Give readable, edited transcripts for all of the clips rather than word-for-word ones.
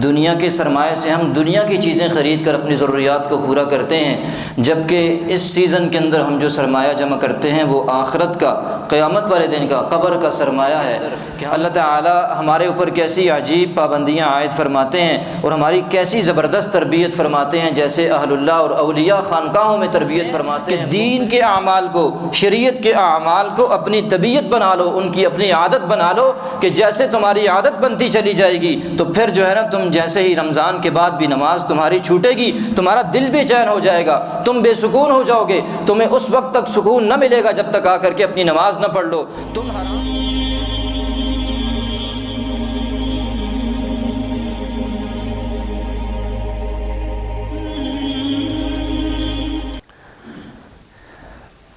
دنیا کے سرمایے سے ہم دنیا کی چیزیں خرید کر اپنی ضروریات کو پورا کرتے ہیں، جبکہ اس سیزن کے اندر ہم جو سرمایہ جمع کرتے ہیں وہ آخرت کا، قیامت والے دن کا، قبر کا سرمایہ ہے کہ اللہ تعالی ہمارے اوپر کیسی عجیب پابندیاں عائد فرماتے ہیں اور ہماری کیسی زبردست تربیت فرماتے ہیں، جیسے اہل اللہ اور اولیاء خانقاہوں میں تربیت فرماتے ہیں کہ دین کے اعمال کو، شریعت کے اعمال کو اپنی طبیعت بنا لو، ان کی اپنی عادت بنا لو، کہ جیسے تمہاری عادت بنتی چلی جائے گی تو پھر جو ہے نا تم جیسے ہی رمضان کے بعد بھی نماز تمہاری چھوٹے گی، تمہارا دل بے چین ہو جائے گا، تم بے سکون ہو جاؤ گے، تمہیں اس وقت تک سکون نہ ملے گا جب تک آ کر کے اپنی نماز نہ پڑھ لو، تم حرام۔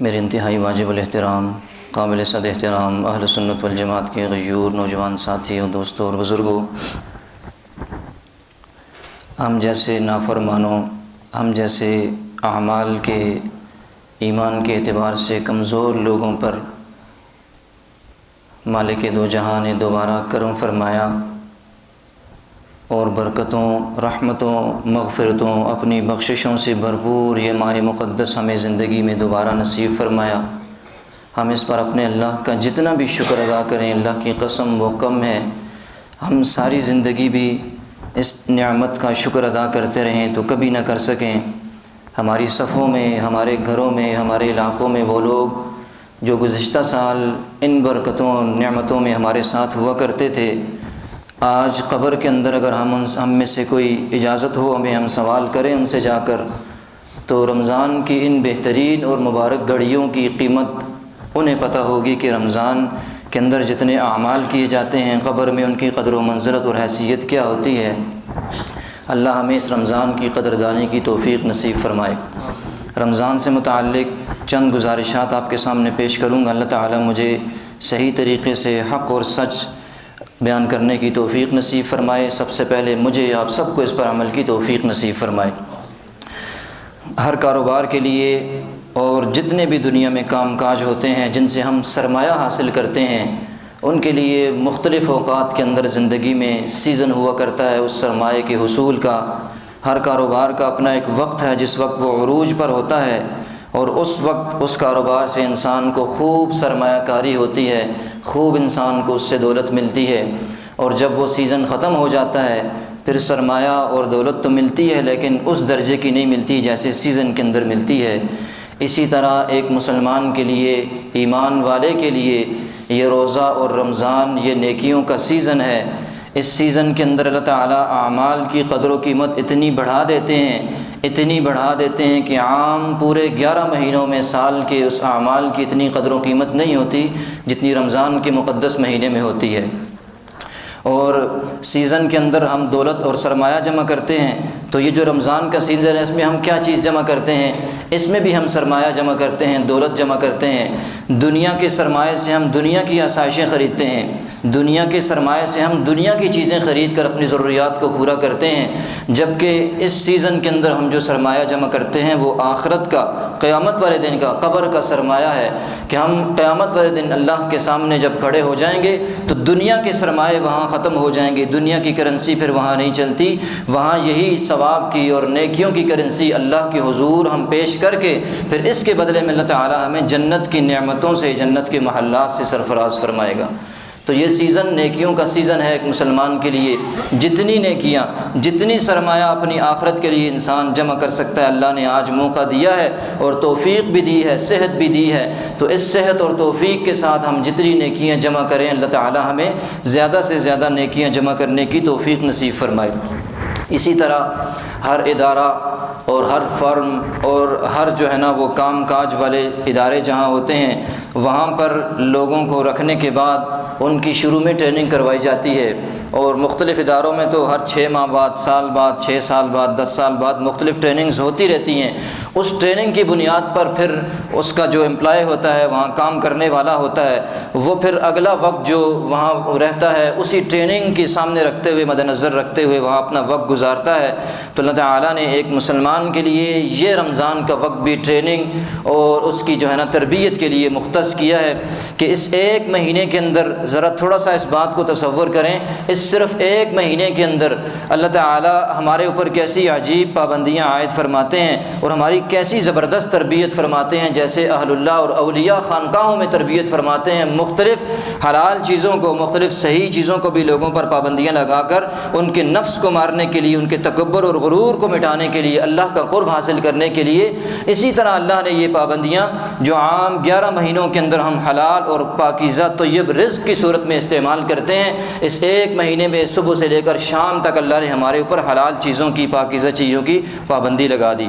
میرے انتہائی واجب الاحترام، قابل صد احترام اہل سنت والجماعت کے غیور نوجوان ساتھیوں، دوستوں اور بزرگوں، ہم جیسے نافرمانوں، ہم جیسے اعمال کے، ایمان کے اعتبار سے کمزور لوگوں پر مالک دو جہاں نے دوبارہ کرم فرمایا اور برکتوں، رحمتوں، مغفرتوں، اپنی بخششوں سے بھرپور یہ ماہ مقدس ہمیں زندگی میں دوبارہ نصیب فرمایا۔ ہم اس پر اپنے اللہ کا جتنا بھی شکر ادا کریں، اللہ کی قسم وہ کم ہے۔ ہم ساری زندگی بھی اس نعمت کا شکر ادا کرتے رہیں تو کبھی نہ کر سکیں۔ ہماری صفوں میں، ہمارے گھروں میں، ہمارے علاقوں میں وہ لوگ جو گزشتہ سال ان برکتوں اور نعمتوں میں ہمارے ساتھ ہوا کرتے تھے، آج قبر کے اندر اگر ہم میں سے کوئی اجازت ہو ہمیں ہم سوال کریں ان سے جا کر، تو رمضان کی ان بہترین اور مبارک گھڑیوں کی قیمت انہیں پتہ ہوگی کہ رمضان کے اندر جتنے اعمال کیے جاتے ہیں قبر میں ان کی قدر و منزلت اور حیثیت کیا ہوتی ہے۔ اللہ ہمیں اس رمضان کی قدردانی کی توفیق نصیب فرمائے۔ رمضان سے متعلق چند گزارشات آپ کے سامنے پیش کروں گا۔ اللہ تعالی مجھے صحیح طریقے سے حق اور سچ بیان کرنے کی توفیق نصیب فرمائے۔ سب سے پہلے مجھے آپ سب کو اس پر عمل کی توفیق نصیب فرمائے۔ ہر کاروبار کے لیے اور جتنے بھی دنیا میں کام کاج ہوتے ہیں جن سے ہم سرمایہ حاصل کرتے ہیں، ان کے لیے مختلف اوقات کے اندر زندگی میں سیزن ہوا کرتا ہے اس سرمایہ کے حصول کا۔ ہر کاروبار کا اپنا ایک وقت ہے جس وقت وہ عروج پر ہوتا ہے، اور اس وقت اس کاروبار سے انسان کو خوب سرمایہ کاری ہوتی ہے، خوب انسان کو اس سے دولت ملتی ہے، اور جب وہ سیزن ختم ہو جاتا ہے پھر سرمایہ اور دولت تو ملتی ہے لیکن اس درجے کی نہیں ملتی جیسے سیزن کے اندر ملتی ہے۔ اسی طرح ایک مسلمان کے لیے، ایمان والے کے لیے یہ روزہ اور رمضان یہ نیکیوں کا سیزن ہے۔ اس سیزن کے اندر اللہ تعالیٰ اعمال کی قدر و قیمت اتنی بڑھا دیتے ہیں کہ عام پورے 11 مہینوں میں سال کے اس اعمال کی اتنی قدر و قیمت نہیں ہوتی جتنی رمضان کے مقدس مہینے میں ہوتی ہے۔ اور سیزن کے اندر ہم دولت اور سرمایہ جمع کرتے ہیں، تو یہ جو رمضان کا سیزن ہے اس میں ہم کیا چیز جمع کرتے ہیں؟ اس میں بھی ہم سرمایہ جمع کرتے ہیں، دولت جمع کرتے ہیں۔ دنیا کے سرمایے سے ہم دنیا کی آسائشیں خریدتے ہیں، دنیا کے سرمایے سے ہم دنیا کی چیزیں خرید کر اپنی ضروریات کو پورا کرتے ہیں، جبکہ اس سیزن کے اندر ہم جو سرمایہ جمع کرتے ہیں وہ آخرت کا، قیامت والے دن کا، قبر کا سرمایہ ہے کہ ہم قیامت والے دن اللہ کے سامنے جب کھڑے ہو جائیں گے تو دنیا کے سرمایے وہاں ختم ہو جائیں گے، دنیا کی کرنسی پھر وہاں نہیں چلتی، وہاں یہی ثواب کی اور نیکیوں کی کرنسی اللہ کے حضور ہم پیش کر کے پھر اس کے بدلے میں اللہ تعالی ہمیں جنت کی نعمتوں سے، جنت کے محلات سے سرفراز فرمائے گا۔ تو یہ سیزن نیکیوں کا سیزن ہے ایک مسلمان کے لیے۔ جتنی نیکیاں، جتنی سرمایہ اپنی آخرت کے لیے انسان جمع کر سکتا ہے، اللہ نے آج موقع دیا ہے اور توفیق بھی دی ہے، صحت بھی دی ہے، تو اس صحت اور توفیق کے ساتھ ہم جتنی نیکیاں جمع کریں اللہ تعالی ہمیں زیادہ سے زیادہ نیکیاں جمع کرنے کی توفیق نصیب فرمائے۔ اسی طرح ہر ادارہ اور ہر فرم اور ہر جو ہے نا وہ کام کاج والے ادارے جہاں ہوتے ہیں وہاں پر لوگوں کو رکھنے کے بعد ان کی شروع میں ٹریننگ کروائی جاتی ہے، اور مختلف اداروں میں تو ہر 6 ماہ بعد، سال بعد، 6 سال بعد، 10 سال بعد مختلف ٹریننگز ہوتی رہتی ہیں۔ اس ٹریننگ کی بنیاد پر پھر اس کا جو امپلائی ہوتا ہے، وہاں کام کرنے والا ہوتا ہے، وہ پھر اگلا وقت جو وہاں رہتا ہے اسی ٹریننگ کے سامنے رکھتے ہوئے، مد نظر رکھتے ہوئے وہاں اپنا وقت گزارتا ہے۔ تو اللہ تعالیٰ نے ایک مسلمان کے لیے یہ رمضان کا وقت بھی ٹریننگ اور اس کی جو ہے نا تربیت کے لیے مختص کیا ہے کہ اس ایک مہینے کے اندر ذرا تھوڑا سا اس بات کو تصور کریں، اس صرف ایک مہینے کے اندر اللہ تعالی ہمارے اوپر کیسی عجیب پابندیاں عائد فرماتے ہیں اور ہماری کیسی زبردست تربیت فرماتے ہیں، جیسے اہل اللہ اور اولیاء خانقاہوں میں تربیت فرماتے ہیں، مختلف حلال چیزوں کو، مختلف صحیح چیزوں کو بھی لوگوں پر پابندیاں لگا کر ان کے نفس کو مارنے کے لیے، ان کے تکبر اور غرور کو مٹانے کے لیے، اللہ کا قرب حاصل کرنے کے لیے۔ اسی طرح اللہ نے یہ پابندیاں جو عام 11 مہینوں کے اندر ہم حلال اور پاکیزہ طیب رزق کی صورت میں استعمال کرتے ہیں، اس ایک مہینے میں صبح سے لے کر شام تک اللہ نے ہمارے اوپر حلال چیزوں کی، پاکیزہ چیزوں کی پابندی لگا دی۔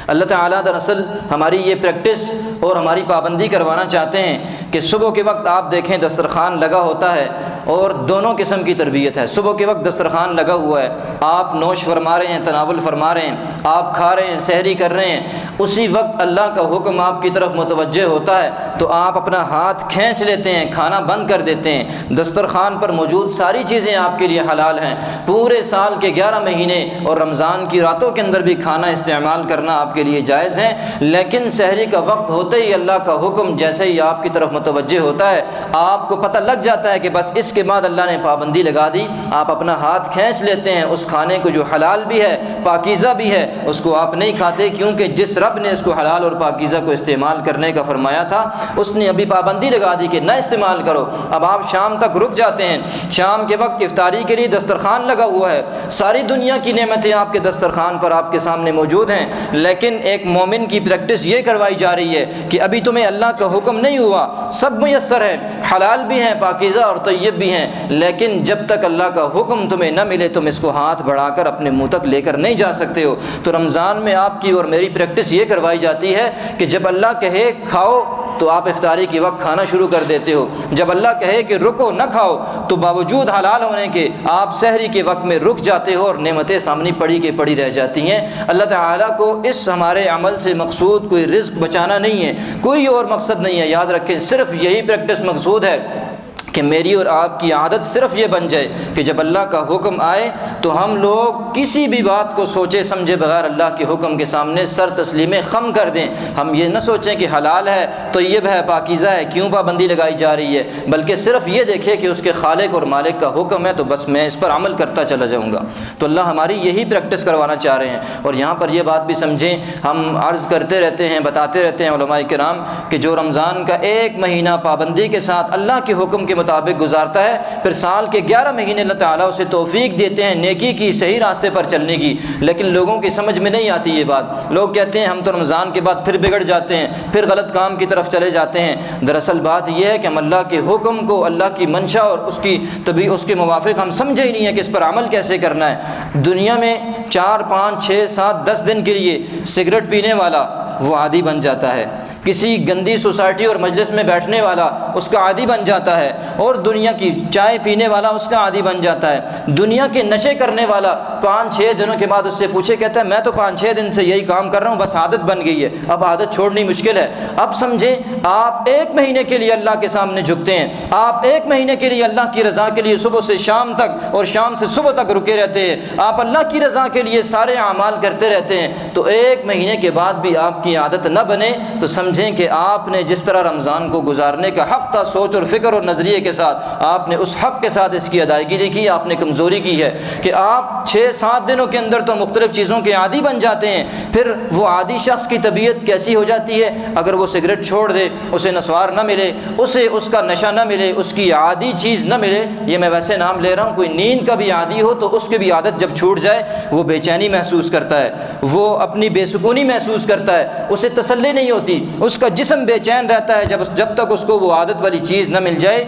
اللہ تعالیٰ دراصل ہماری یہ پریکٹس اور ہماری پابندی کروانا چاہتے ہیں کہ صبح کے وقت آپ دیکھیں دسترخوان لگا ہوتا ہے اور دونوں قسم کی تربیت ہے۔ صبح کے وقت دسترخوان لگا ہوا ہے، آپ نوش فرما رہے ہیں، تناول فرما رہے ہیں، آپ کھا رہے ہیں، سحری کر رہے ہیں، اسی وقت اللہ کا حکم آپ کی طرف متوجہ ہوتا ہے تو آپ اپنا ہاتھ کھینچ لیتے ہیں، کھانا بند کر دیتے ہیں۔ دسترخوان پر موجود ساری چیزیں آپ کے لیے حلال ہیں، پورے سال کے 11 مہینے اور رمضان کی راتوں کے اندر بھی کھانا استعمال کرنا آپ کے لیے جائز ہے، لیکن سحری کا وقت ہوتے ہی اللہ کا حکم جیسے ہی آپ کی طرف متوجہ ہوتا ہے، آپ کو پتہ لگ جاتا ہے کہ بس اس کے بعد اللہ نے پابندی لگا دی، آپ اپنا ہاتھ کھینچ لیتے ہیں، اس کھانے کو جو حلال بھی ہے، پاکیزہ بھی ہے، اس کو آپ نہیں کھاتے، کیونکہ جس رب نے اس کو حلال اور پاکیزہ کو استعمال کرنے کا فرمایا تھا اس نے ابھی پابندی لگا دی کہ نہ استعمال کرو۔ اب آپ شام تک رک جاتے ہیں، شام کے وقت افطاری کے لیے دسترخوان لگا ہوا ہے، ساری دنیا کی نعمتیں آپ کے دسترخوان پر آپ کے سامنے موجود ہیں، لیکن ایک مومن کی پریکٹس یہ کروائی جا رہی ہے کہ ابھی تمہیں اللہ کا حکم نہیں ہوا، سب میسر ہے، حلال بھی ہیں، پاکیزہ اور طیب بھی ہیں، لیکن جب تک اللہ کا حکم تمہیں نہ ملے تم اس کو ہاتھ بڑھا کر اپنے منہ تک لے کر نہیں جا سکتے ہو۔ تو رمضان میں آپ کی اور میری پریکٹس یہ کروائی جاتی ہے کہ جب اللہ کہے کھاؤ تو آپ افطاری کے وقت کھانا شروع کر دیتے ہو، جب اللہ کہے کہ رکو نہ کھاؤ تو باوجود حلال ہونے کے آپ سحری کے وقت میں رک جاتے ہو اور نعمتیں سامنے پڑی کے پڑی رہ جاتی ہیں۔ اللہ تعالیٰ کو اس ہمارے عمل سے مقصود کوئی رزق بچانا نہیں ہے، کوئی اور مقصد نہیں ہے، یاد رکھیں صرف یہی پریکٹس مقصود ہے کہ میری اور آپ کی عادت صرف یہ بن جائے کہ جب اللہ کا حکم آئے تو ہم لوگ کسی بھی بات کو سوچے سمجھے بغیر اللہ کے حکم کے سامنے سر تسلیم خم کر دیں۔ ہم یہ نہ سوچیں کہ حلال ہے، طیب ہے، پاکیزہ ہے، کیوں پابندی لگائی جا رہی ہے، بلکہ صرف یہ دیکھیں کہ اس کے خالق اور مالک کا حکم ہے تو بس میں اس پر عمل کرتا چلا جاؤں گا۔ تو اللہ ہماری یہی پریکٹس کروانا چاہ رہے ہیں۔ اور یہاں پر یہ بات بھی سمجھیں، ہم عرض کرتے رہتے ہیں، بتاتے رہتے ہیں علماء کرام کہ جو رمضان کا ایک مہینہ پابندی کے ساتھ اللہ کے حکم کے مطابق گزارتا ہے، پھر سال کے 11 مہینے اللہ تعالیٰ اسے توفیق دیتے ہیں نیکی کی، صحیح راستے پر چلنے کی، لیکن لوگوں کی سمجھ میں نہیں آتی یہ بات۔ لوگ کہتے ہیں ہم تو رمضان کے بعد پھر بگڑ جاتے ہیں، پھر غلط کام کی طرف چلے جاتے ہیں۔ دراصل بات یہ ہے کہ ہم اللہ کے حکم کو، اللہ کی منشا اور اس کے موافق ہم سمجھے ہی نہیں ہے کہ اس پر عمل کیسے کرنا ہے۔ دنیا میں 4 5 6 7 10 دن کے لیے سگریٹ پینے والا وہ عادی بن جاتا ہے، کسی گندی سوسائٹی اور مجلس میں بیٹھنے والا اس کا عادی بن جاتا ہے، اور دنیا کی چائے پینے والا اس کا عادی بن جاتا ہے۔ دنیا کے نشے کرنے والا 5 6 دنوں کے بعد اس سے پوچھے کہتا ہے میں تو 5 6 دن سے یہی کام کر رہا ہوں، بس عادت بن گئی ہے، اب عادت چھوڑنی مشکل ہے۔ اب سمجھیں آپ 1 مہینے کے لیے اللہ کے سامنے جھکتے ہیں، آپ 1 مہینے کے لیے اللہ کی رضا کے لیے صبح سے شام تک اور شام سے صبح تک رکے رہتے ہیں، آپ اللہ کی رضا کے لیے سارے اعمال کرتے رہتے ہیں، تو 1 مہینے کے بعد بھی آپ کی عادت نہ بنے تو سمجھیں کہ آپ نے جس طرح رمضان کو گزارنے کا حق تھا، سوچ اور فکر اور نظریے کے ساتھ، آپ نے اس حق کے ساتھ اس کی ادائیگی نہیں کی، آپ نے کمزوری کی ہے کہ آپ 6 7 دنوں کے اندر تو مختلف چیزوں کے عادی بن جاتے ہیں۔ پھر وہ عادی شخص کی طبیعت کیسی ہو جاتی ہے، اگر وہ سگریٹ چھوڑ دے، اسے نسوار نہ ملے، اسے اس کا نشہ نہ ملے، اس کی عادی چیز نہ ملے، یہ میں ویسے نام لے رہا ہوں، کوئی نیند کا بھی عادی ہو تو اس کی بھی عادت جب چھوٹ جائے وہ بے چینی محسوس کرتا ہے، وہ اپنی بے سکونی محسوس کرتا ہے، اسے تسلی نہیں ہوتی، اس کا جسم بے چین رہتا ہے جب تک اس کو وہ عادت والی چیز نہ مل جائے۔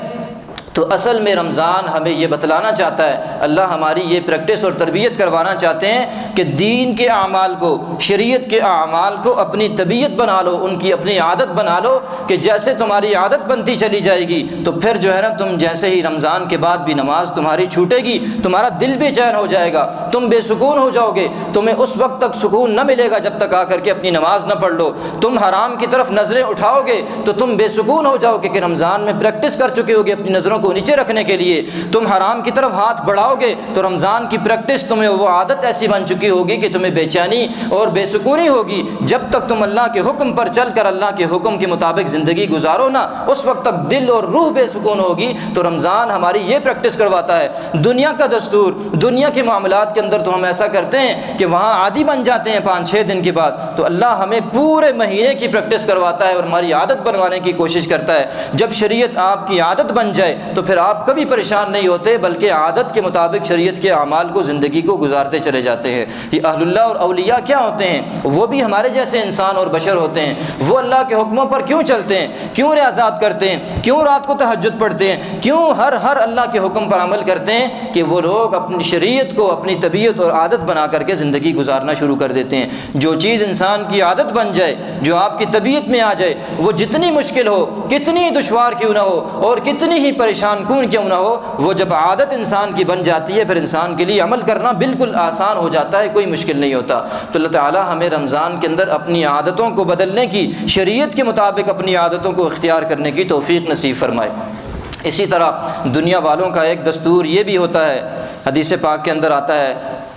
تو اصل میں رمضان ہمیں یہ بتلانا چاہتا ہے، اللہ ہماری یہ پریکٹس اور تربیت کروانا چاہتے ہیں کہ دین کے اعمال کو، شریعت کے اعمال کو اپنی طبیعت بنا لو، ان کی اپنی عادت بنا لو، کہ جیسے تمہاری عادت بنتی چلی جائے گی تو پھر جو ہے نا تم جیسے ہی رمضان کے بعد بھی نماز تمہاری چھوٹے گی تمہارا دل بے چین ہو جائے گا، تم بے سکون ہو جاؤ گے، تمہیں اس وقت تک سکون نہ ملے گا جب تک آ کر کے اپنی نماز نہ پڑھ لو، تم حرام کی طرف نظریں اٹھاؤ گے تو تم بے سکون ہو جاؤ گے کہ رمضان میں پریکٹس کر چکے ہوگے اپنی نظروں کو کو نیچے رکھنے کے لیے تم حرام کی طرف ہاتھ بڑھاؤ گے تو رمضان کی پریکٹس تمہیں وہ عادت ایسی بن چکی ہوگی کہ تمہیں بے چینی اور بے سکونی ہوگی۔ جب تک تم اللہ کے حکم پر چل کر اللہ کے حکم کے مطابق زندگی گزارو نا، اس وقت تک دل اور روح بے سکون ہوگی۔ تو رمضان ہماری یہ پریکٹس کرواتا ہے۔ دنیا کا دستور، دنیا کے معاملات کے اندر تو ہم ایسا کرتے ہیں کہ وہاں عادی بن جاتے ہیں 5-6 دن کے بعد، تو اللہ ہمیں پورے مہینے کی پریکٹس کرواتا ہے اور ہماری عادت بنوانے کی کوشش کرتا ہے۔ جب شریعت آپ کی عادت بن جائے تو پھر آپ کبھی پریشان نہیں ہوتے، بلکہ عادت کے مطابق شریعت کے اعمال کو، زندگی کو گزارتے چلے جاتے ہیں۔ یہ اہل اللہ اور اولیاء کیا ہوتے ہیں؟ وہ بھی ہمارے جیسے انسان اور بشر ہوتے ہیں۔ وہ اللہ کے حکموں پر کیوں چلتے ہیں؟ کیوں ریاضات کرتے ہیں؟ کیوں رات کو تہجد پڑھتے ہیں؟ کیوں ہر اللہ کے حکم پر عمل کرتے ہیں؟ کہ وہ لوگ اپنی شریعت کو اپنی طبیعت اور عادت بنا کر کے زندگی گزارنا شروع کر دیتے ہیں۔ جو چیز انسان کی عادت بن جائے، جو آپ کی طبیعت میں آ جائے، وہ جتنی مشکل ہو، کتنی دشوار کیوں نہ ہو اور کتنی ہی پریشان کن کیوں نہ ہو، وہ جب عادت انسان کی بن جاتی ہے پھر انسان کے لیے عمل کرنا بالکل آسان ہو جاتا ہے، کوئی مشکل نہیں ہوتا۔ تو اللہ تعالیٰ ہمیں رمضان کے اندر اپنی عادتوں کو بدلنے کی، شریعت کے مطابق اپنی عادتوں کو اختیار کرنے کی توفیق نصیب فرمائے۔ اسی طرح دنیا والوں کا ایک دستور یہ بھی ہوتا ہے، حدیث پاک کے اندر آتا ہے،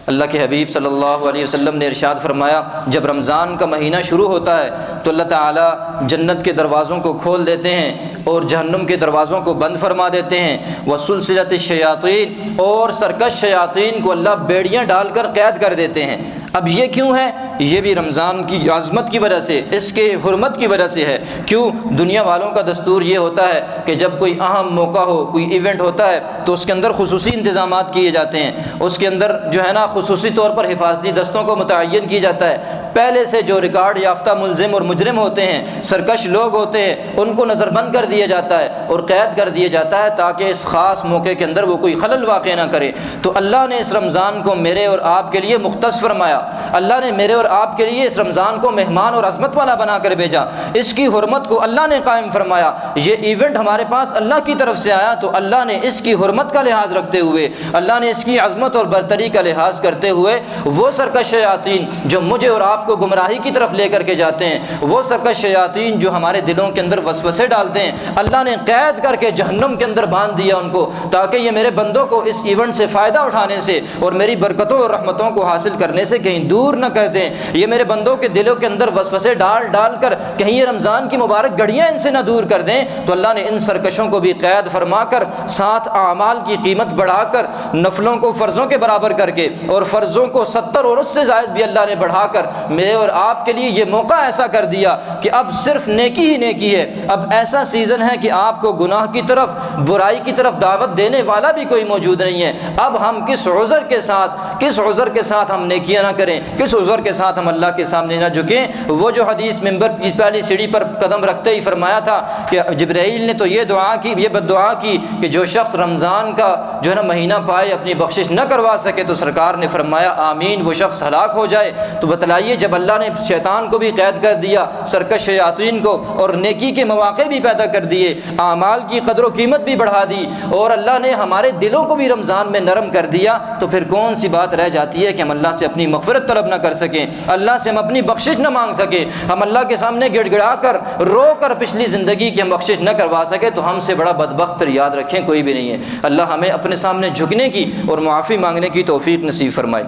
اللہ کے حبیب صلی اللہ علیہ وسلم نے ارشاد فرمایا، جب رمضان کا مہینہ شروع ہوتا ہے تو اللہ تعالیٰ جنت کے دروازوں کو کھول دیتے ہیں اور جہنم کے دروازوں کو بند فرما دیتے ہیں۔ وسلسلۃ الشیاطین، اور سرکش شیاطین کو اللہ بیڑیاں ڈال کر قید کر دیتے ہیں۔ اب یہ کیوں ہے؟ یہ بھی رمضان کی عظمت کی وجہ سے، اس کے حرمت کی وجہ سے ہے۔ کیوں؟ دنیا والوں کا دستور یہ ہوتا ہے کہ جب کوئی اہم موقع ہو، کوئی ایونٹ ہوتا ہے تو اس کے اندر خصوصی انتظامات کیے جاتے ہیں، اس کے اندر جو ہے نا خصوصی طور پر حفاظتی دستوں کو متعین کیا جاتا ہے۔ پہلے سے جو ریکارڈ یافتہ ملزم اور مجرم ہوتے ہیں، سرکش لوگ ہوتے ہیں، ان کو نظر بند کر دیا جاتا ہے اور قید کر دیا جاتا ہے تاکہ اس خاص موقع کے اندر وہ کوئی خلل واقع نہ کرے۔ تو اللہ نے اس رمضان کو میرے اور آپ کے لیے مختص فرمایا، اللہ نے میرے اور آپ کے لیے اس رمضان کو مہمان اور عظمت والا بنا کر بھیجا، اس کی حرمت کو اللہ نے قائم فرمایا۔ یہ ایونٹ ہمارے پاس اللہ کی طرف سے آیا تو اللہ نے اس کی حرمت کا لحاظ رکھتے ہوئے، اللہ نے اس کی عظمت اور برتری کا لحاظ کرتے ہوئے، وہ سرکش شیاطین جو مجھے اور آپ کو گمراہی کی طرف لے کر کے جاتے ہیں، وہ سرکش شیاطین جو ہمارے دلوں کے اندر وسوسے ڈالتے ہیں، اللہ نے قید کر کے جہنم کے اندر باندھ دیا ان کو، تاکہ یہ میرے بندوں کو اس ایونٹ سے فائدہ اٹھانے سے اور میری برکتوں اور رحمتوں کو حاصل کرنے سے کہیں دور نہ کر دیں۔ یہ میرے بندوں کے دلوں کے اندر وسوسے ڈال کر کہیں یہ رمضان کی مبارک گھڑیاں ان سے نہ دور کر دیں، تو اللہ نے ان سرکشوں کو بھی قید فرما کر، ساتھ اعمال کی قیمت بڑھا کر، نفلوں کو فرضوں کے برابر کر کے اور فرضوں کو 70 اور اس سے زائد بھی اللہ نے بڑھا کر میرے اور آپ کے لیے یہ موقع ایسا کر دیا کہ اب صرف نیکی ہی نیکی ہے۔ اب ایسا سیزن ہے کہ آپ کو گناہ کی طرف، برائی کی طرف دعوت دینے والا بھی کوئی موجود نہیں ہے۔ اب ہم کس عذر کے ساتھ ہم نیکیاں نہ کریں، کس عذر کے ساتھ ہم اللہ کے سامنے نہ جھکیں۔ وہ جو حدیث ممبر کی پہلی سیڑھی پر قدم رکھتے ہی فرمایا تھا کہ جبرائیل نے تو یہ بد دعا کی کہ جو شخص رمضان کا جو ہے نا مہینہ پائے اپنی بخشش نہ کروا سکے تو سرکار نے فرمایا آمین، وہ شخص ہلاک ہو جائے۔ تو بتلائیے، جب اللہ نے شیطان کو بھی قید کر دیا، سرکش شیاطین کو، اور نیکی کے مواقع بھی پیدا کر دیے، اعمال کی قدر و قیمت بھی بڑھا دی، اور اللہ نے ہمارے دلوں کو بھی رمضان میں نرم کر دیا، تو پھر کون سی بات رہ جاتی ہے کہ ہم اللہ سے اپنی مغفرت طلب نہ کر سکیں، اللہ سے ہم اپنی بخشش نہ مانگ سکیں، ہم اللہ کے سامنے گڑ گڑا کر رو کر پچھلی زندگی کی ہم بخشش نہ کروا سکے، تو ہم سے بڑا بدبخت پھر یاد رکھیں کوئی بھی نہیں ہے۔ اللہ ہمیں اپنے سامنے جھکنے کی اور معافی مانگنے کی توفیق نصیب فرمائے۔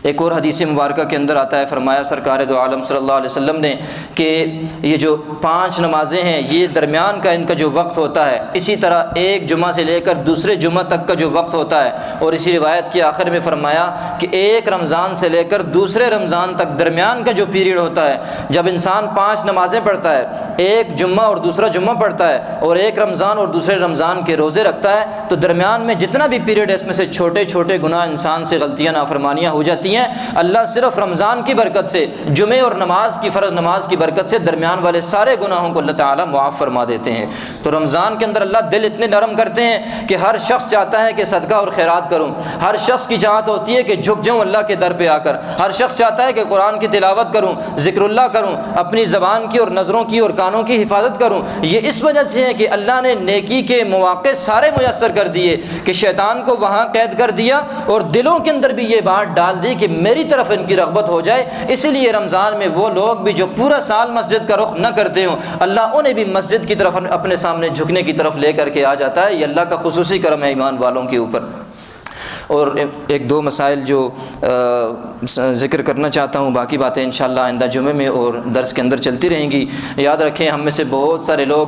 ایک اور حدیث مبارکہ کے اندر آتا ہے، فرمایا سرکار دو عالم صلی اللہ علیہ وسلم نے کہ یہ جو 5 نمازیں ہیں یہ درمیان کا ان کا جو وقت ہوتا ہے، اسی طرح ایک جمعہ سے لے کر دوسرے جمعہ تک کا جو وقت ہوتا ہے، اور اسی روایت کے آخر میں فرمایا کہ ایک رمضان سے لے کر دوسرے رمضان تک درمیان کا جو پیریڈ ہوتا ہے، جب انسان 5 نمازیں پڑھتا ہے، ایک جمعہ اور دوسرا جمعہ پڑھتا ہے، اور ایک رمضان اور دوسرے رمضان کے روزے رکھتا ہے، تو درمیان میں جتنا بھی پیریڈ ہے اس میں سے چھوٹے چھوٹے گناہ انسان سے غلطیاں نافرمانیاں ہو جاتی ہیں۔ اللہ صرف رمضان کی برکت سے، جمعے اور نماز کی، فرض نماز کی برکت سے درمیان والے سارے گناہوں کو اللہ تعالیٰ معاف فرما دیتے ہیں۔ تو رمضان کے اندر اللہ دل اتنے نرم کرتے ہیں کہ ہر شخص چاہتا ہے کہ صدقہ اور خیرات کروں، ہر شخص کی چاہت ہوتی ہے کہ جھک جاؤں اللہ کے در پہ آ کر، ہر شخص چاہتا ہے کہ قرآن کی تلاوت کروں، ذکر اللہ کروں، اپنی زبان کی اور نظروں کی اور کانوں کی حفاظت کروں۔ یہ اس وجہ سے ہے کہ اللہ نے نیکی کے مواقع سارے میسر کر دیے، کہ شیطان کو وہاں قید کر دیا اور دلوں کے اندر بھی یہ بات ڈال دی کہ کہ میری طرف ان کی رغبت ہو جائے۔ اسی لیے رمضان میں وہ لوگ بھی جو پورا سال مسجد کا رخ نہ کرتے ہوں، اللہ انہیں بھی مسجد کی طرف اپنے سامنے جھکنے کی طرف لے کر کے آ جاتا ہے۔ یہ اللہ کا خصوصی کرم ہے ایمان والوں کے اوپر۔ اور ایک دو مسائل جو ذکر کرنا چاہتا ہوں، باقی باتیں انشاءاللہ آئندہ جمعے میں اور درس کے اندر چلتی رہیں گی۔ یاد رکھیں ہم میں سے بہت سارے لوگ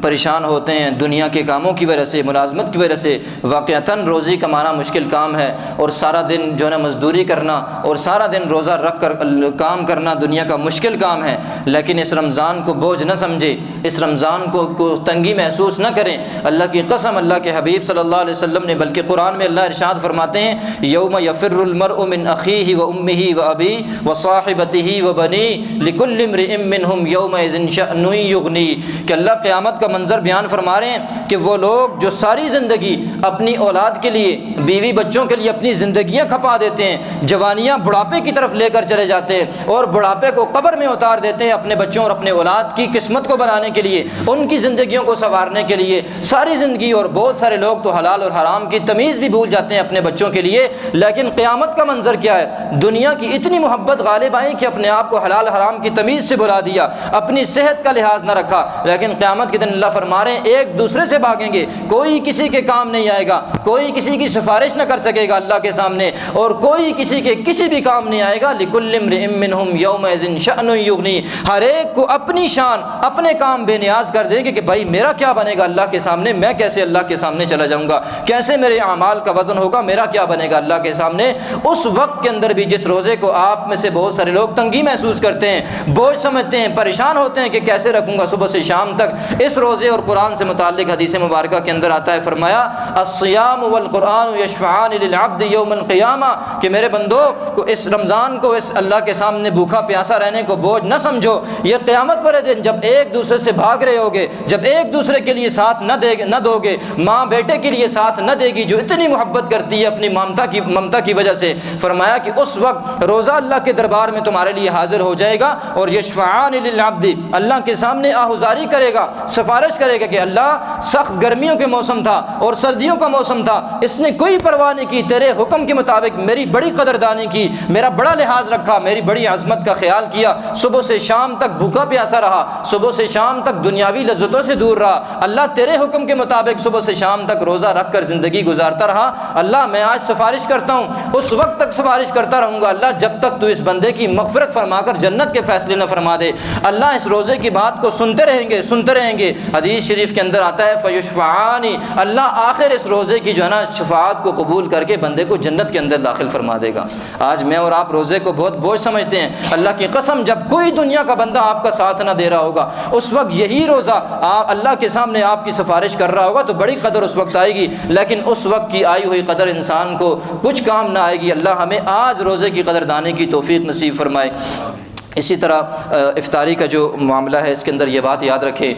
پریشان ہوتے ہیں دنیا کے کاموں کی وجہ سے، ملازمت کی وجہ سے۔ واقعتاً روزی کمانا مشکل کام ہے، اور سارا دن جو ہے نا مزدوری کرنا اور سارا دن روزہ رکھ کر کام کرنا دنیا کا مشکل کام ہے۔ لیکن اس رمضان کو بوجھ نہ سمجھے، اس رمضان کو تنگی محسوس نہ کریں۔ اللہ کی قسم، اللہ کے حبیب صلی اللہ علیہ وسلم نے بلکہ قرآن میں اللہ ارشاد فرماتے ہیں یوم یفر المرء من اخیہ و امہ و ابیہ و صاحبتہ و بنیہ لکل امرئ منہم یومئذ شأن یغنی، کہ اللہ قیامت کا منظر بیان فرما رہے ہیں کہ وہ لوگ جو ساری زندگی اپنی اولاد کے لیے، بیوی بچوں کے لیے اپنی زندگیاں کھپا دیتے ہیں، جوانیاں بڑھاپے کی طرف لے کر چلے جاتے ہیں اور بڑھاپے کو قبر میں اتار دیتے ہیں اپنے بچوں اور اپنے اولاد کی قسمت کو بنانے کے لیے، ان کی زندگیوں کو سنوارنے کے لیے ساری زندگی۔ اور بہت سارے لوگ تو حلال اور حرام کی تمیز بھی بھول جاتے ہیں اپنے بچوں کے لیے۔ لیکن قیامت کا منظر کیا ہے؟ دنیا کی اتنی محبت غالب آئی کہ اپنے آپ کو حلال حرام کی تمیز سے بھلا دیا، اپنی صحت کا لحاظ نہ رکھا۔ لیکن قیامت کے دن اللہ فرما رہے ہیں ایک دوسرے سے بھاگیں گے، کوئی کسی کے کام نہیں آئے گا، کوئی کسی کی سفارش نہ کر سکے گا اللہ کے سامنے، اور کوئی کسی کے کسی بھی کام نہیں آئے گا۔ لکل امرئ منہم یومئذ شأن یغنی، ہر ایک کو اپنی شان، اپنے کام بے نیاز کر دیں گے کہ بھائی میرا کیا بنے گا اللہ کے سامنے، میں کیسے اللہ کے سامنے چلا جاؤں گا، کیسے میرے اعمال کا وزن ہوگا، میرا کیا بنے گا اللہ کے سامنے۔ اس وقت کے اندر بھی جس روزے کو آپ میں سے بہت سارے لوگ تنگی محسوس کرتے ہیں، بوجھ سمجھتے ہیں، پریشان ہوتے ہیں کہ کیسے رکھوں گا صبح سے شام تک، اس روزے اور قرآن سے متعلق حدیث مبارکہ کے اندر آتا ہے، فرمایا الصیام والقرآن یشفعان للعبد یوم القیامہ، کہ میرے بندو کو اس رمضان کو اس اللہ کے سامنے بھوکا پیاسا رہنے کو بوجھ نہ سمجھو۔ یہ قیامت والے دن جب ایک دوسرے سے بھاگ رہے ہوگے، جب ایک دوسرے کے لیے ساتھ نہ دو گے، ماں بیٹے کے لیے ساتھ نہ دے گی جو اتنی محبت کرتی ہے اپنی ممتا کی وجہ سے، فرمایا کہ اس وقت روزہ اللہ کے دربار میں تمہارے لیے حاضر ہو جائے گا اور یشفعان للعبد، اللہ کے سامنے آہوزاری کرے گا، سفارش کرے گا کہ اللہ سخت گرمیوں کے موسم تھا اور سردیوں کا موسم تھا، اس نے کوئی پرواہ نہیں کی، تیرے حکم کے مطابق میری بڑی قدردانی کی، میرا بڑا لحاظ رکھا، میری بڑی عظمت کا خیال کیا، صبح سے شام تک بھوکا پیاسا رہا، صبح سے شام تک دنیاوی لذتوں سے دور رہا، اللہ تیرے حکم کے مطابق صبح سے شام تک روزہ رکھ کر زندگی گزارتا رہا۔ اللہ میں آج سفارش کرتا ہوں، اس وقت تک سفارش کرتا رہوں گا اللہ جب تک تو اس بندے کی مغفرت فرما کر جنت کے فیصلے نہ فرما دے۔ اللہ اس روزے کی بات کو سنتے رہیں گے۔ حدیث شریف کے اندر آتا ہے فیشفعان، اللہ آخر اس روزے کی جو ہے نا شفاعت کو قبول کر کے بندے کو جنت کے اندر داخل فرما دے گا۔ آج میں اور آپ روزے کو بہت بوجھ سمجھتے ہیں، اللہ کی قسم جب کوئی دنیا کا بندہ آپ کا ساتھ نہ دے رہا ہوگا، اس وقت یہی روزہ اللہ کے سامنے آپ کی سفارش کر رہا ہوگا تو بڑی قدر اس وقت آئے گی، لیکن اس وقت کی آئی ہوئی قدر انسان کو کچھ کام نہ آئے گی۔ اللہ ہمیں آج روزے کی قدر دانے کی توفیق نصیب فرمائے۔ اسی طرح افطاری کا جو معاملہ ہے اس کے اندر یہ بات یاد رکھیں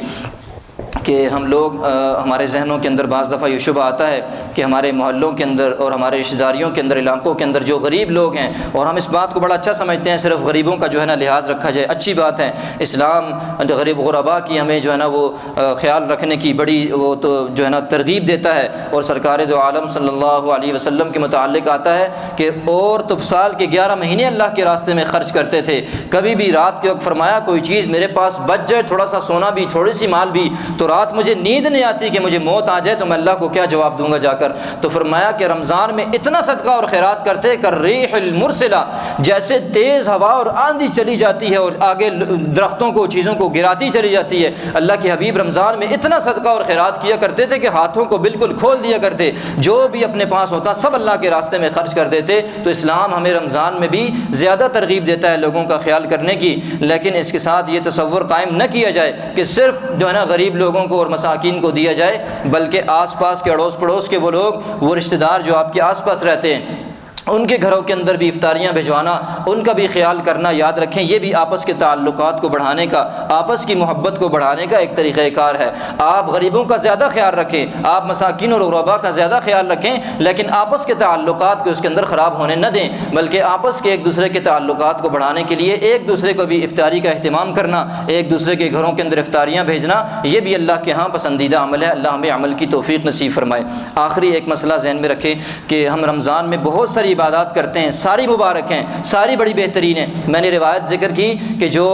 کہ ہم لوگ ہمارے ذہنوں کے اندر بعض دفعہ یہ شبہ آتا ہے کہ ہمارے محلوں کے اندر اور ہمارے رشتہ داریوں کے اندر، علاقوں کے اندر جو غریب لوگ ہیں، اور ہم اس بات کو بڑا اچھا سمجھتے ہیں صرف غریبوں کا جو ہے نا لحاظ رکھا جائے، اچھی بات ہے، اسلام غریب غربا کی ہمیں جو ہے نا وہ خیال رکھنے کی بڑی وہ تو جو ہے نا ترغیب دیتا ہے، اور سرکار دو عالم صلی اللہ علیہ وسلم کے متعلق آتا ہے کہ اور تو سال کے 11 مہینے اللہ کے راستے میں خرچ کرتے تھے، کبھی بھی رات کے وقت فرمایا کوئی چیز میرے پاس بچ جائے، تھوڑا سا سونا بھی، تھوڑی سی مال بھی، تو رات مجھے نیند نہیں آتی کہ مجھے موت آ جائے تو میں اللہ کو کیا جواب دوں گا جا کر۔ تو فرمایا کہ رمضان میں اتنا صدقہ اور خیرات کرتے کہ ریح المرسلہ، جیسے تیز ہوا اور آندھی چلی جاتی ہے اور آگے درختوں کو چیزوں کو گراتی چلی جاتی ہے، اللہ کے حبیب رمضان میں اتنا صدقہ اور خیرات کیا کرتے تھے کہ ہاتھوں کو بالکل کھول دیا کرتے، جو بھی اپنے پاس ہوتا سب اللہ کے راستے میں خرچ کر دیتے۔ تو اسلام ہمیں رمضان میں بھی زیادہ ترغیب دیتا ہے لوگوں کا خیال کرنے کی، لیکن اس کے ساتھ یہ تصور قائم نہ کیا جائے کہ صرف جو ہے نا غریب لوگوں کو اور مساکین کو دیا جائے، بلکہ آس پاس کے اڑوس پڑوس کے وہ لوگ، وہ رشتہ دار جو آپ کے آس پاس رہتے ہیں، ان کے گھروں کے اندر بھی افطاریاں بھجوانا، ان کا بھی خیال کرنا یاد رکھیں، یہ بھی آپس کے تعلقات کو بڑھانے کا، آپس کی محبت کو بڑھانے کا ایک طریقہ کار ہے۔ آپ غریبوں کا زیادہ خیال رکھیں، آپ مساکین اور غرباء کا زیادہ خیال رکھیں، لیکن آپس کے تعلقات کو اس کے اندر خراب ہونے نہ دیں، بلکہ آپس کے ایک دوسرے کے تعلقات کو بڑھانے کے لیے ایک دوسرے کو بھی افطاری کا اہتمام کرنا، ایک دوسرے کے گھروں کے اندر افطاریاں بھیجنا، یہ بھی اللہ کے ہاں پسندیدہ عمل ہے۔ اللہ ہمیں عمل کی توفیق نصیب فرمائے۔ آخری ایک مسئلہ ذہن میں رکھیں کہ ہم رمضان میں بہت ساری ساری عبادات کرتے ہیں ساری مبارک ہیں، ساری بڑی بہترین ہیں۔ میں نے روایت ذکر کی کہ جو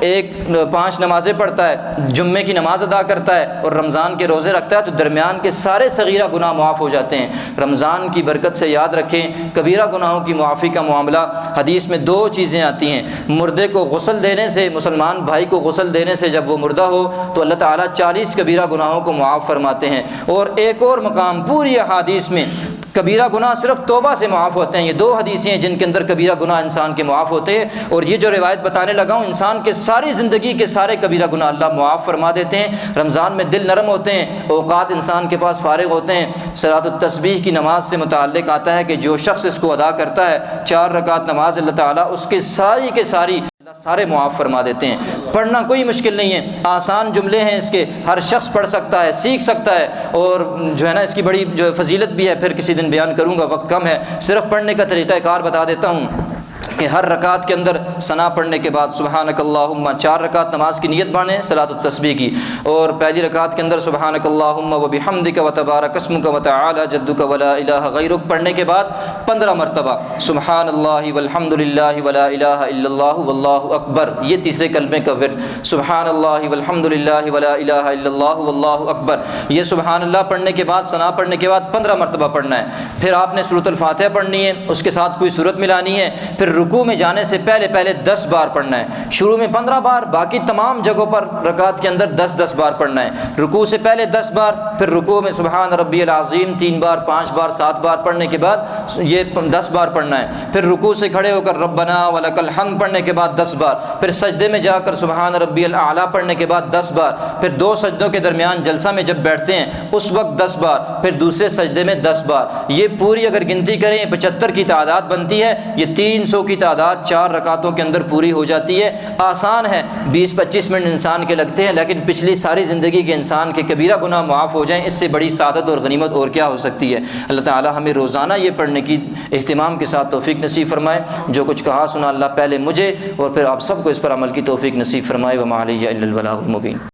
ایک 5 نمازیں پڑھتا ہے، جمعے کی نماز ادا کرتا ہے اور رمضان کے روزے رکھتا ہے تو درمیان کے سارے صغیرہ گناہ معاف ہو جاتے ہیں۔ رمضان کی برکت سے یاد رکھیں کبیرہ گناہوں کی معافی کا معاملہ حدیث میں 2 چیزیں آتی ہیں۔ مردے کو غسل دینے سے، مسلمان بھائی کو غسل دینے سے جب وہ مردہ ہو تو اللہ تعالیٰ 40 کبیرہ گناہوں کو معاف فرماتے ہیں۔ اور ایک اور مقام پوری احادیث میں کبیرہ گناہ صرف توبہ سے معاف ہوتے ہیں۔ یہ 2 حدیثیں ہیں جن کے اندر کبیرہ گناہ انسان کے معاف ہوتے ہیں، اور یہ جو روایت بتانے لگا ہوں انسان کے ساری زندگی کے سارے کبیرہ گناہ اللہ معاف فرما دیتے ہیں۔ رمضان میں دل نرم ہوتے ہیں، اوقات انسان کے پاس فارغ ہوتے ہیں۔ صلاۃ التسبیح کی نماز سے متعلق آتا ہے کہ جو شخص اس کو ادا کرتا ہے 4 رکعت نماز، اللہ تعالیٰ اس کے ساری کے ساری سارے معاف فرما دیتے ہیں۔ پڑھنا کوئی مشکل نہیں ہے، آسان جملے ہیں اس کے، ہر شخص پڑھ سکتا ہے، سیکھ سکتا ہے، اور جو ہے نا اس کی بڑی جو فضیلت بھی ہے، پھر کسی دن بیان کروں گا، وقت کم ہے، صرف پڑھنے کا طریقہ کار بتا دیتا ہوں کہ ہر رکعت کے اندر ثنا پڑھنے کے بعد سبحانک اللہم، 4 رکعت نماز کی نیت باندھیں صلاۃ التسبیح کی، اور پہلی رکعت کے اندر سبحانک اللہم وبحمدک وتبارک اسمک وتعالی جدک ولا الہ غیرک پڑھنے کے بعد 15 مرتبہ سبحان اللہ والحمد للہ ولا الہ الا اللہ واللہ اکبر، یہ تیسرے کلمے کا ورد، سبحان اللہ والحمد للہ ولا الہ الا اللہ واللہ اکبر، یہ سبحان اللہ پڑھنے کے بعد ثنا پڑھنے کے بعد 15 مرتبہ پڑھنا ہے۔ پھر آپ نے سورۃ الفاتحہ پڑھنی ہے، اس کے ساتھ کوئی سورت ملانی ہے، پھر رکوع میں جانے سے پہلے 10 بار پڑھنا ہے، شروع میں 15 بار، باقی تمام جگہوں پر رکعت کے اندر 10 بار پڑھنا ہے۔ رکوع سے پہلے 10 بار، پھر رکوع میں سبحان ربی العظیم 3 بار، 5 بار، 7 بار پڑھنے کے بعد یہ 10 بار پڑھنا ہے۔ پھر رکوع سے کھڑے ہو کر ربنا ولک الحمد پڑھنے کے بعد 10 بار، پھر سجدے میں جا کر سبحان ربی الاعلیٰ پڑھنے کے بعد 10 بار، پھر 2 سجدوں کے درمیان جلسہ میں جب بیٹھتے ہیں اس وقت 10 بار، پھر دوسرے سجدے میں 10 بار، یہ پوری اگر گنتی کریں 75 کی تعداد بنتی ہے۔ یہ 300 کی تعداد 4 رکعتوں کے اندر پوری ہو جاتی ہے۔ آسان ہے، 20-25 منٹ انسان کے لگتے ہیں، لیکن پچھلی ساری زندگی کے انسان کے کبیرہ گناہ معاف ہو جائیں، اس سے بڑی سعادت اور غنیمت اور کیا ہو سکتی ہے۔ اللہ تعالی ہمیں روزانہ یہ پڑھنے کی اہتمام کے ساتھ توفیق نصیب فرمائے۔ جو کچھ کہا سنا اللہ پہلے مجھے اور پھر آپ سب کو اس پر عمل کی توفیق نصیب فرمائے۔ وما علی الا البلاغ المبین۔